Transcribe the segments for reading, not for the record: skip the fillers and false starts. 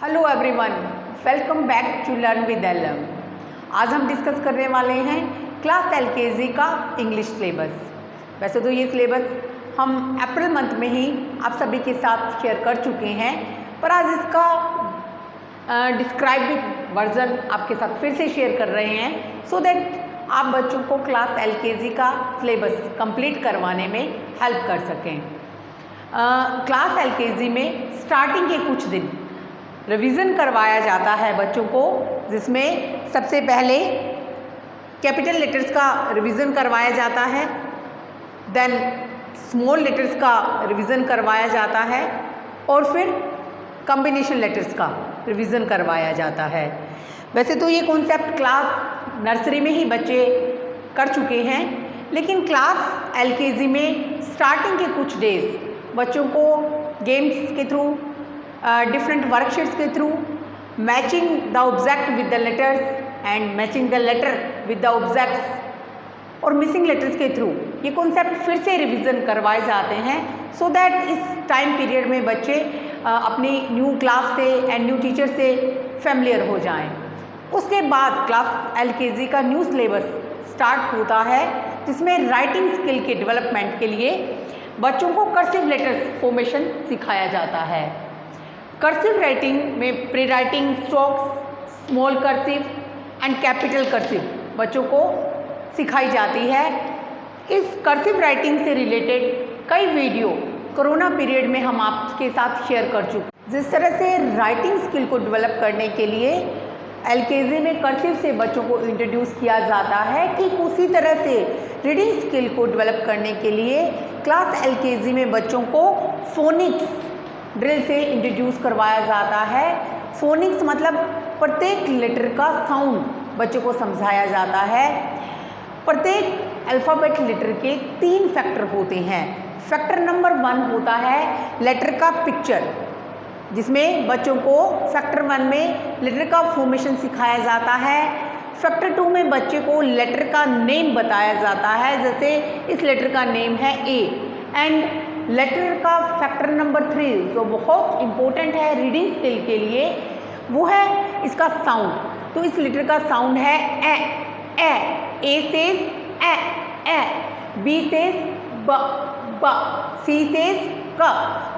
Hello everyone, welcome back to learn with LM. आज हम discuss करने वाले हैं क्लास एलकेजी का इंग्लिश सिलेबस। वैसे तो ये सिलेबस हम अप्रैल मंथ में ही आप सभी के साथ शेयर कर चुके हैं, पर आज इसका डिस्क्राइब्ड वर्जन आपके साथ फिर से शेयर कर रहे हैं सो दैट आप बच्चों को क्लास एलकेजी का सिलेबस कंप्लीट करवाने में हेल्प कर सकें। क्लास एलकेजी में स्टार्टिंग के कुछ दिन रिवीजन करवाया जाता है बच्चों को, जिसमें सबसे पहले कैपिटल लेटर्स का रिवीजन करवाया जाता है, देन स्मॉल लेटर्स का रिवीजन करवाया जाता है और फिर कॉम्बिनेशन लेटर्स का रिवीजन करवाया जाता है। वैसे तो ये कॉन्सेप्ट क्लास नर्सरी में ही बच्चे कर चुके हैं, लेकिन क्लास एलकेजी में स्टार्टिंग के कुछ डेज बच्चों को गेम्स के थ्रू, डिफरेंट वर्कशीट्स के through, matching the object with the letters and matching the letter with the objects और मिसिंग लेटर्स के थ्रू ये कॉन्सेप्ट फिर से रिवीजन करवाए जाते हैं सो दैट इस टाइम पीरियड में बच्चे अपनी न्यू क्लास से एंड न्यू टीचर से फैमिलियर हो जाएं। उसके बाद क्लास एलकेजी का न्यू सिलेबस स्टार्ट होता है, जिसमें राइटिंग स्किल के डेवलपमेंट के लिए बच्चों को कर्सिव लेटर्स फॉर्मेशन सिखाया जाता है। कर्सिव राइटिंग में pre writing strokes, small cursive and capital cursive बच्चों को सिखाई जाती है। इस कर्सिव राइटिंग से रिलेटेड कई वीडियो कोरोना पीरियड में हम आपके साथ शेयर कर चुके। जिस तरह से राइटिंग स्किल को डेवलप करने के लिए एलकेजी में कर्सिव से बच्चों को इंट्रोड्यूस किया जाता है, ठीक उसी तरह से रीडिंग स्किल को डेवलप करने के लिए क्लास एलकेजी में बच्चों को फोनिक्स ड्रिल से इंट्रोड्यूस करवाया जाता है। फोनिक्स मतलब प्रत्येक लेटर का साउंड बच्चों को समझाया जाता है। प्रत्येक अल्फ़ाबेट लेटर के 3 फैक्टर होते हैं। फैक्टर नंबर 1 होता है लेटर का पिक्चर, जिसमें बच्चों को फैक्टर 1 में लेटर का फॉर्मेशन सिखाया जाता है। फैक्टर 2 में बच्चे को लेटर का नेम बताया जाता है, जैसे इस लेटर का नेम है ए। एंड लेटर का फैक्टर नंबर 3 जो बहुत इम्पोर्टेंट है रीडिंग स्किल के लिए, वो है इसका साउंड। तो इस लेटर का साउंड है ए से ए, बी से ब, सी से क।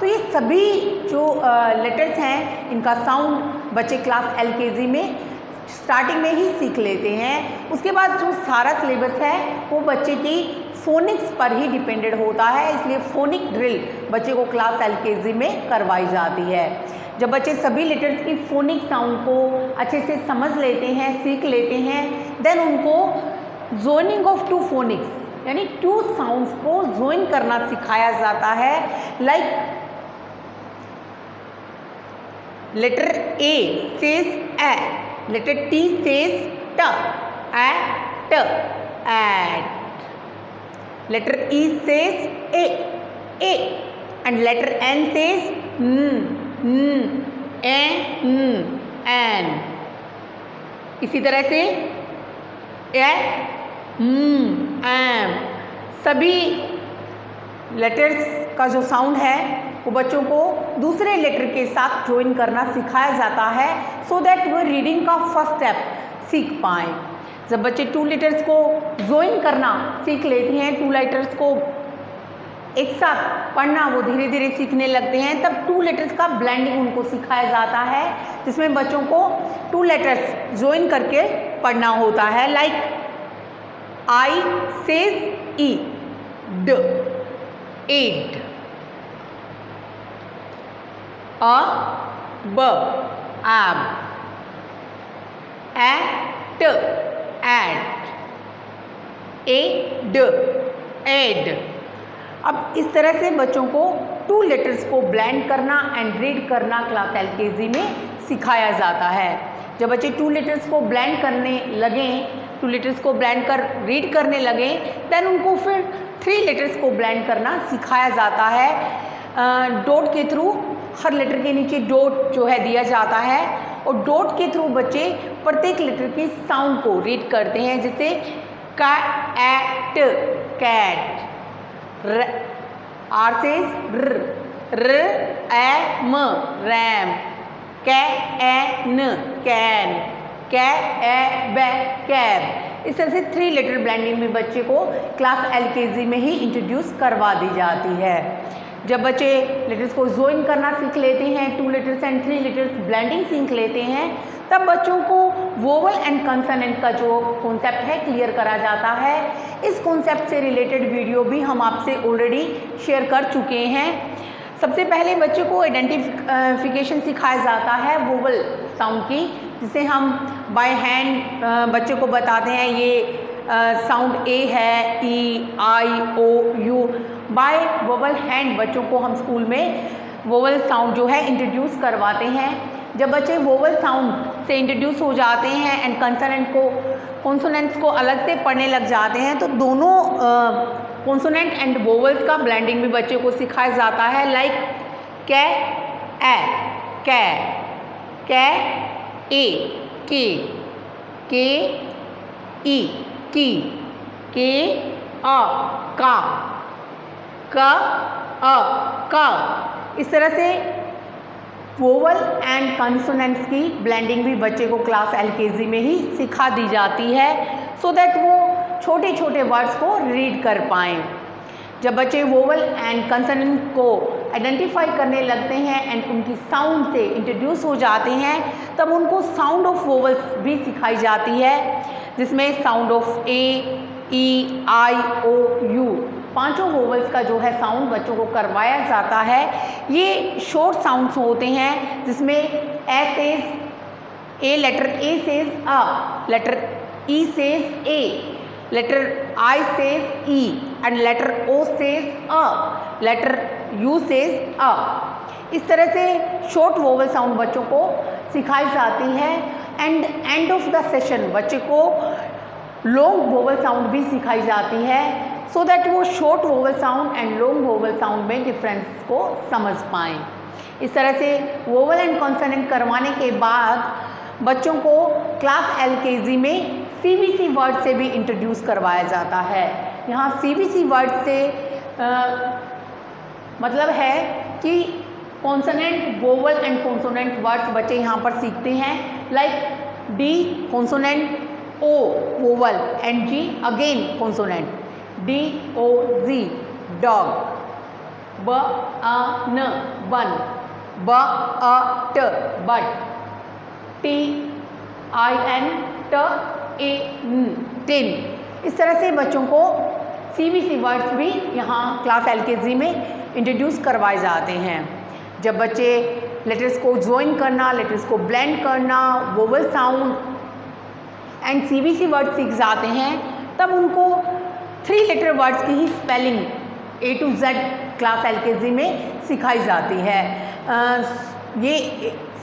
तो ये सभी जो लेटर्स हैं, इनका साउंड बच्चे क्लास एलकेजी में स्टार्टिंग में ही सीख लेते हैं। उसके बाद जो सारा सिलेबस है वो बच्चे की फोनिक्स पर ही डिपेंडेड होता है, इसलिए फोनिक ड्रिल बच्चे को क्लास एलकेजी में करवाई जाती है। जब बच्चे सभी लेटर्स की फोनिक साउंड को अच्छे से समझ लेते हैं, सीख लेते हैं, देन उनको जॉइनिंग ऑफ 2 फोनिक्स यानी 2 साउंड्स को ज्वाइन करना सिखाया जाता है। लाइक लेटर ए सेज ए, लेटर टी सेज ट, at, at. Letter E says A, and letter N says N। इसी तरह से एम। सभी लेटर्स का जो साउंड है वो बच्चों को दूसरे लेटर के साथ ज्वाइन करना सिखाया जाता है सो दैट वो रीडिंग का फर्स्ट स्टेप सीख पाएँ। जब बच्चे 2 लेटर्स को ज्वाइन करना सीख लेते हैं, 2 लेटर्स को एक साथ पढ़ना वो धीरे धीरे सीखने लगते हैं, तब 2 लेटर्स का ब्लेंडिंग उनको सिखाया जाता है, जिसमें बच्चों को 2 लेटर्स ज्वाइन करके पढ़ना होता है। लाइक आई सेज ई, ड, एड, अ, ब, एब, एट, एट, एड, एड। अब इस तरह से बच्चों को 2 लेटर्स को ब्लेंड करना एंड रीड करना क्लास एलकेजी में सिखाया जाता है। जब बच्चे 2 लेटर्स को ब्लेंड करने लगें, 2 लेटर्स को ब्लेंड कर रीड करने लगें, देन उनको फिर 3 लेटर्स को ब्लेंड करना सिखाया जाता है। डॉट के थ्रू हर लेटर के नीचे डॉट जो है दिया जाता है और डॉट के थ्रू बच्चे प्रत्येक लेटर की साउंड को रीड करते हैं, जैसे कैट, कैट, आर से र, ram, ram, can, can, cab, cab. इस तरह से 3 लेटर ब्लेंडिंग भी बच्चे को क्लास LKG में ही इंट्रोड्यूस करवा दी जाती है। जब बच्चे लेटर्स को ज्वाइन करना सीख लेते हैं, 2 लेटर्स एंड 3 लेटर्स ब्लेंडिंग सीख लेते हैं, तब बच्चों को वोवल एंड कंसोनेंट का जो कॉन्सेप्ट है क्लियर करा जाता है। इस कॉन्सेप्ट से रिलेटेड वीडियो भी हम आपसे ऑलरेडी शेयर कर चुके हैं। सबसे पहले बच्चे को आइडेंटिफिकेशन सिखाया जाता है वोवल साउंड की, जिसे हम बाय हैंड बच्चे को बताते हैं ये साउंड ए है, ई, I, O, you. Bye vowel hand बच्चों को हम स्कूल में वोवल साउंड जो है इंट्रोड्यूस करवाते हैं। जब बच्चे वोवल साउंड से इंट्रोड्यूस हो जाते हैं एंड कॉन्सोनेंट्स को अलग से पढ़ने लग जाते हैं, तो दोनों कॉन्सोनेंट एंड वोवल्स का ब्लेंडिंग भी बच्चे को सिखाया जाता है। लाइक कै, ए, के, ई, की, के, का, का। इस तरह से वोवल एंड कंसोनेंट्स की ब्लेंडिंग भी बच्चे को क्लास LKG में ही सिखा दी जाती है, सो दैट वो छोटे छोटे वर्ड्स को रीड कर पाएँ। जब बच्चे वोवल एंड कंसोनेंट को आइडेंटिफाई करने लगते हैं एंड उनकी साउंड से इंट्रोड्यूस हो जाते हैं, तब उनको साउंड ऑफ वोवल्स भी सिखाई जाती है, जिसमें sound of A, E, I, O, U, 5 vowels का जो है साउंड बच्चों को करवाया जाता है। ये शॉर्ट साउंड्स होते हैं, जिसमें ए सेज ए, लेटर ए सेज अ, लेटर ई सेज ए, letter I says E and letter O says A, letter U says A। इस तरह से शॉर्ट वोवल साउंड बच्चों को सिखाई जाती है। And end of the session बच्चे को लॉन्ग वोवल साउंड भी सिखाई जाती है, सो दैट वो short vowel sound and long vowel sound में डिफरेंस को समझ पाएँ। इस तरह से वोवल एंड कॉन्सोनेंट करवाने के बाद बच्चों को क्लास LKG में CBC वर्ड से भी इंट्रोड्यूस करवाया जाता है। यहाँ CBC वर्ड से मतलब है कि consonant, vowel and consonant words बच्चे यहाँ पर सीखते हैं। Like D consonant, O vowel and G again consonant. D O Z dog, B A N बन, B A T but, T I N T A tin. इस तरह से बच्चों को CBC वर्ड्स भी यहाँ क्लास LKG में इंट्रोड्यूस करवाए जाते हैं। जब बच्चे लेटर्स को ज्वाइन करना, लेटर्स को ब्लेंड करना, vowel sound and CBC word सीख जाते हैं, तब उनको 3 लेटर वर्ड्स की ही spelling A to Z class LKG में सिखाई जाती है। ये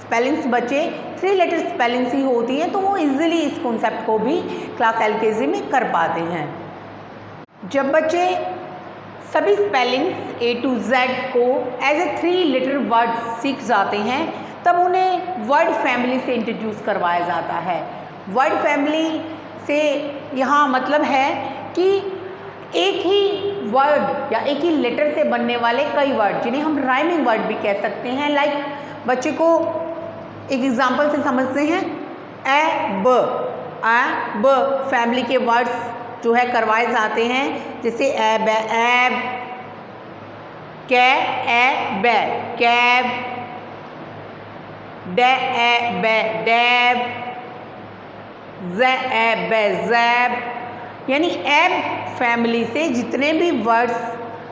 स्पेलिंग्स बच्चे 3 लेटर स्पेलिंग्स ही होती हैं, तो वो इजीली इस कॉन्सेप्ट को भी क्लास LKG में कर पाते हैं। जब बच्चे सभी स्पेलिंग्स A to Z को एज ए 3 लेटर वर्ड सीख जाते हैं, तब उन्हें वर्ड फैमिली से इंट्रोड्यूस करवाया जाता है। वर्ड फैमिली से यहाँ मतलब है कि एक ही वर्ड या एक ही लेटर से बनने वाले कई वर्ड, जिन्हें हम राइमिंग वर्ड भी कह सकते हैं। लाइक बच्चे को एक एग्जाम्पल से समझते हैं, ए ब फैमिली के वर्ड्स जो है करवाए जाते हैं, जैसे एब, कै ए बै कैब, डे ए बै डैब, ज़ ए बै ज़ैब। यानी एब फैमिली से जितने भी वर्ड्स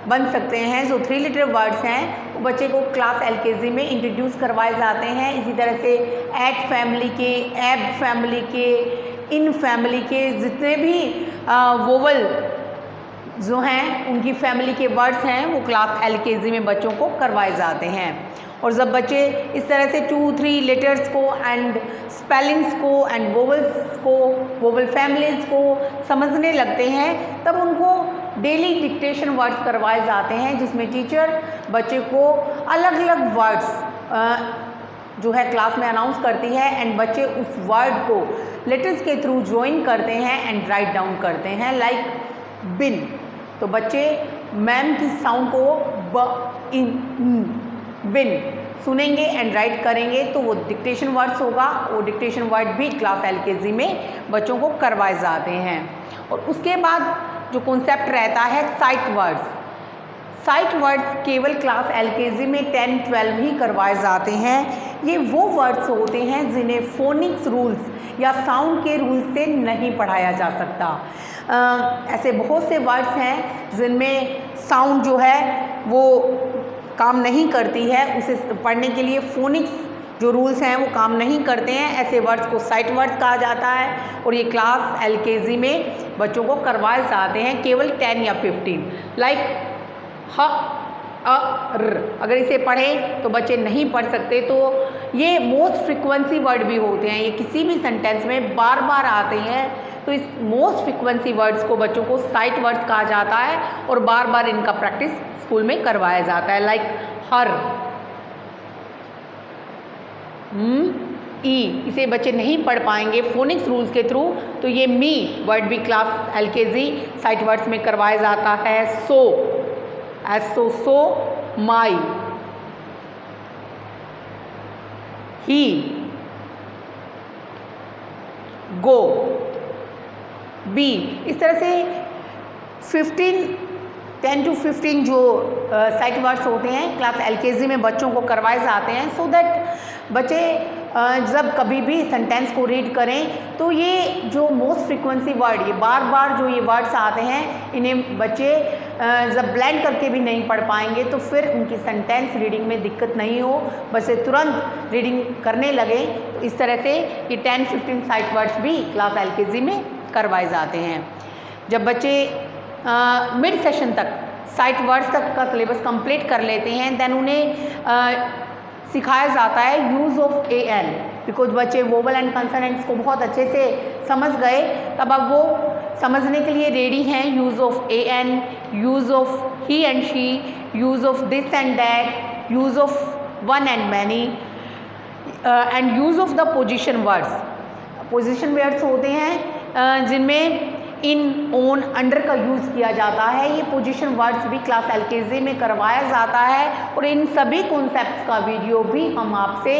बन सकते हैं, जो 3 लेटर वर्ड्स हैं, वो बच्चे को क्लास LKG में इंट्रोड्यूस करवाए जाते हैं। इसी तरह से एट फैमिली के, एब फैमिली के, इन फैमिली के जितने भी वोवल जो हैं, उनकी फैमिली के वर्ड्स हैं, वो क्लास LKG में बच्चों को करवाए जाते हैं। और जब बच्चे इस तरह से 2-3 लेटर्स को एंड स्पेलिंग्स को एंड वोवल्स को, वोवल फैमिलीज़ को समझने लगते हैं, तब उनको डेली डिक्टेशन वर्ड्स करवाए जाते हैं, जिसमें टीचर बच्चे को अलग अलग वर्ड्स जो है क्लास में अनाउंस करती है एंड बच्चे उस वर्ड को लेटर्स के थ्रू ज्वाइन करते हैं एंड राइट डाउन करते हैं। लाइक बिन, तो बच्चे मैम की साउंड को ब इन बिन सुनेंगे एंड राइट करेंगे तो वो डिक्टेशन वर्ड्स होगा। वो डिक्टेशन वर्ड भी क्लास LKG में बच्चों को करवाए जाते हैं। और उसके बाद जो कॉन्सेप्ट रहता है साइट वर्ड्स। साइट वर्ड्स केवल क्लास LKG में 10-12 ही करवाए जाते हैं। ये वो वर्ड्स होते हैं जिन्हें फोनिक्स रूल्स या साउंड के रूल्स से नहीं पढ़ाया जा सकता। ऐसे बहुत से वर्ड्स हैं जिनमें साउंड जो है वो काम नहीं करती है, उसे पढ़ने के लिए फोनिक्स जो रूल्स हैं वो काम नहीं करते हैं। ऐसे वर्ड्स को साइट वर्ड्स कहा जाता है और ये क्लास LKG में बच्चों को करवाए जाते हैं केवल 10 या 15। लाइक ह अ र, अगर इसे पढ़ें तो बच्चे नहीं पढ़ सकते, तो ये मोस्ट फ्रिक्वेंसी वर्ड भी होते हैं। ये किसी भी सेंटेंस में बार बार आते हैं, तो इस मोस्ट फ्रिक्वेंसी वर्ड्स को बच्चों को साइट वर्ड्स कहा जाता है और बार बार इनका प्रैक्टिस स्कूल में करवाया जाता है। लाइक हर, ई, इसे बच्चे नहीं पढ़ पाएंगे फोनिक्स रूल्स के थ्रू, तो ये मी वर्ड भी क्लास LKG साइट वर्ड्स में करवाया जाता है। सो, सो, माई, ही, गो, बी, इस तरह से 10 to 15 जो साइट वर्ड्स होते हैं क्लास LKG में बच्चों को करवाए जाते हैं, सो दैट बच्चे जब कभी भी सेंटेंस को रीड करें तो ये जो मोस्ट फ्रिक्वेंसी वर्ड, ये बार बार जो ये वर्ड्स आते हैं, इन्हें बच्चे जब ब्लेंड करके भी नहीं पढ़ पाएंगे तो फिर उनकी सेंटेंस रीडिंग में दिक्कत नहीं हो, बच्चे तुरंत रीडिंग करने लगे। तो इस तरह से ये 10-15 साइट वर्ड्स भी क्लास LKG में करवाए जाते हैं। जब बच्चे मिड सेशन तक साइट वर्ड्स तक का सिलेबस कंप्लीट कर लेते हैं, देन उन्हें सिखाया जाता है यूज़ ऑफ AN, बिकॉज बच्चे वोवल एंड कंसोनेंट्स को बहुत अच्छे से समझ गए, तब अब वो समझने के लिए रेडी हैं। Use of AN, use of he and she, use of this and that, use of one and many, and use of the position words. Position words होते हैं जिनमें इन, ओन, अंडर का यूज़ किया जाता है। ये पोजीशन वर्ड्स भी class LKG में करवाया जाता है और इन सभी कॉन्सेप्ट्स का वीडियो भी हम आपसे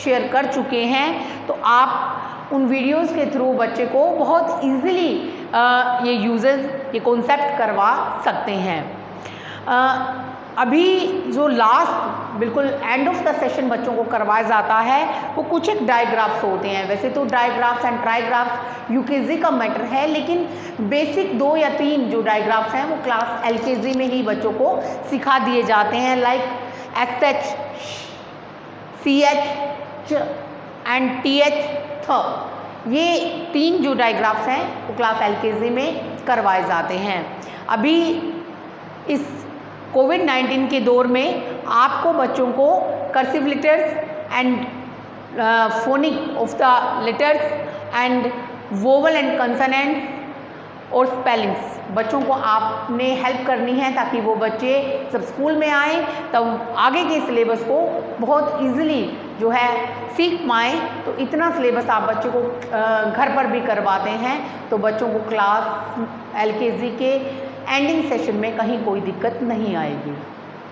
शेयर कर चुके हैं, तो आप उन वीडियोस के थ्रू बच्चे को बहुत इजीली ये यूजेस, ये कॉन्सेप्ट करवा सकते हैं। अभी जो लास्ट बिल्कुल एंड ऑफ द सेशन बच्चों को करवाया जाता है वो कुछ एक डायग्राफ्स होते हैं। वैसे तो डायग्राफ्स एंड ट्राइग्राफ्स UKG का मैटर है, लेकिन बेसिक 2 या 3 जो डायग्राफ्स हैं वो क्लास LKG में ही बच्चों को सिखा दिए जाते हैं। Like SH, CH and TH, थ, ये 3 जो डायग्राफ्स हैं वो क्लास LKG में करवाए जाते हैं। अभी इस कोविड-19 के दौर में आपको बच्चों को cursive letters and phonic of the letters and vowel and consonants और स्पेलिंग्स बच्चों को आपने हेल्प करनी है, ताकि वो बच्चे जब स्कूल में आए तब आगे के सिलेबस को बहुत इजीली जो है सीख पाएँ। तो इतना सिलेबस आप बच्चों को घर पर भी करवाते हैं, तो बच्चों को क्लास LKG के एंडिंग सेशन में कहीं कोई दिक्कत नहीं आएगी।